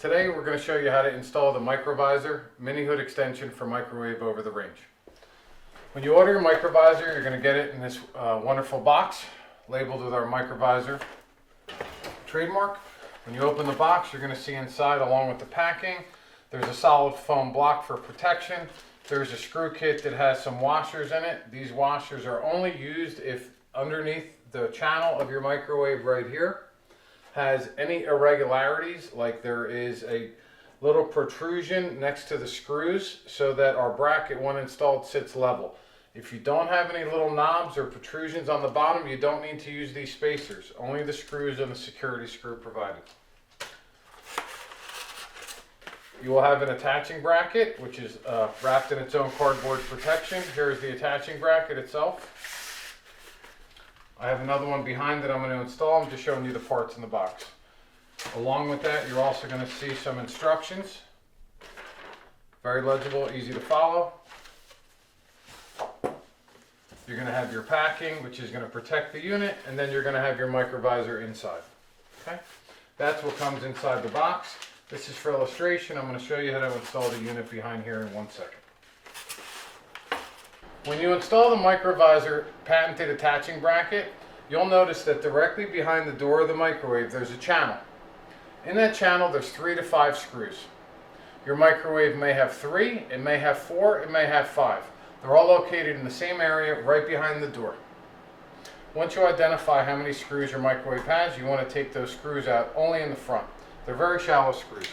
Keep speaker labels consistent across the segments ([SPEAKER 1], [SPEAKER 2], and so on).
[SPEAKER 1] Today we're going to show you how to install the MicroVisor mini hood extension for microwave over the range. When you order your MicroVisor, you're going to get it in this wonderful box labeled with our MicroVisor trademark. When you open the box, you're going to see inside, along with the packing, there's a solid foam block for protection. There's a screw kit that has some washers in it. These washers are only used if underneath the channel of your microwave right here has any irregularities, like there is a little protrusion next to the screws so that our bracket, when installed, sits level. If you don't have any little knobs or protrusions on the bottom, you don't need to use these spacers. Only the screws and the security screw provided. You will have an attaching bracket, which is wrapped in its own cardboard protection. Here's the attaching bracket itself. I have another one behind that I'm going to install. I'm just showing you the parts in the box. Along with that, you're also going to see some instructions. Very legible, easy to follow. You're going to have your packing, which is going to protect the unit, and then you're going to have your MicroVisor inside. Okay? That's what comes inside the box. This is for illustration. I'm going to show you how to install the unit behind here in 1 second. When you install the MicroVisor patented attaching bracket, you'll notice that directly behind the door of the microwave there's a channel. In that channel there's 3 to 5 screws. Your microwave may have 3, it may have 4, it may have 5. They're all located in the same area right behind the door. Once you identify how many screws your microwave has, you want to take those screws out only in the front. They're very shallow screws.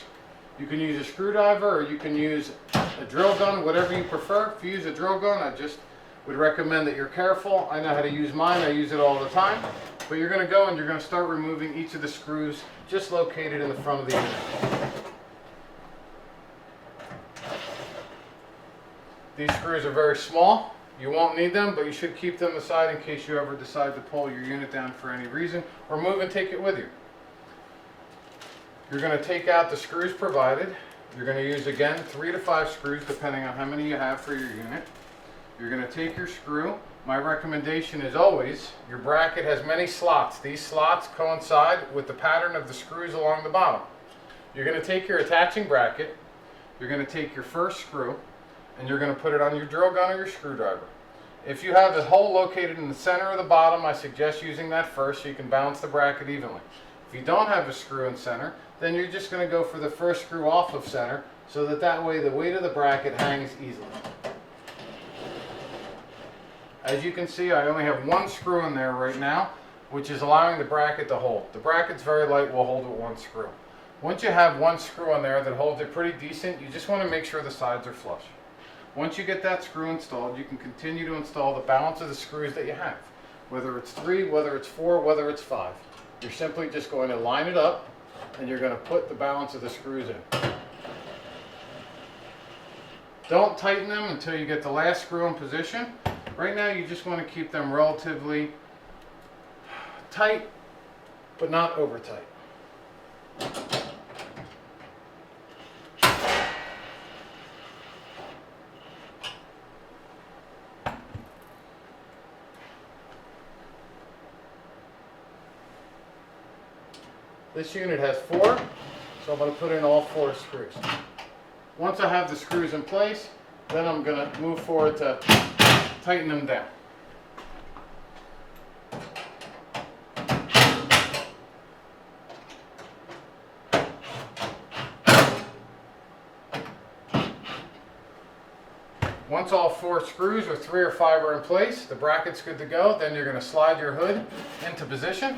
[SPEAKER 1] You can use a screwdriver or you can use a drill gun, whatever you prefer. If you use a drill gun, I just would recommend that you're careful. I know how to use mine, I use it all the time. But you're going to go and you're going to start removing each of the screws just located in the front of the unit. These screws are very small. You won't need them, but you should keep them aside in case you ever decide to pull your unit down for any reason, or move and take it with you. You're going to take out the screws provided. You're going to use, again, 3 to 5 screws depending on how many you have for your unit. You're going to take your screw. My recommendation is always, your bracket has many slots. These slots coincide with the pattern of the screws along the bottom. You're going to take your attaching bracket, you're going to take your first screw, and you're going to put it on your drill gun or your screwdriver. If you have a hole located in the center of the bottom, I suggest using that first so you can balance the bracket evenly. If you don't have a screw in center, then you're just going to go for the first screw off of center so that way the weight of the bracket hangs easily. As you can see, I only have 1 screw in there right now, which is allowing the bracket to hold. The bracket's very light, we'll hold it with 1 screw. Once you have 1 screw in there that holds it pretty decent, you just want to make sure the sides are flush. Once you get that screw installed, you can continue to install the balance of the screws that you have. Whether it's 3, whether it's 4, whether it's 5. You're simply just going to line it up and you're going to put the balance of the screws in. Don't tighten them until you get the last screw in position. Right now you just want to keep them relatively tight, but not over tight. This unit has 4, so I'm going to put in all 4 screws. Once I have the screws in place, then I'm going to move forward to tighten them down. Once all 4 screws, or 3 or 5, are in place, the bracket's good to go, then you're going to slide your hood into position.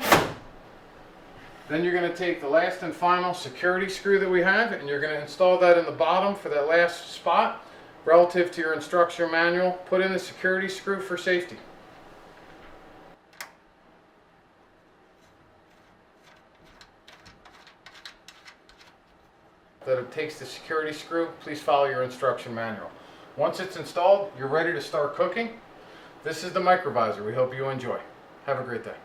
[SPEAKER 1] Then you're going to take the last and final security screw that we have, and you're going to install that in the bottom for that last spot. Relative to your instruction manual, put in the security screw for safety. That it takes the security screw, please follow your instruction manual. Once it's installed, you're ready to start cooking. This is the MicroVisor. We hope you enjoy. Have a great day.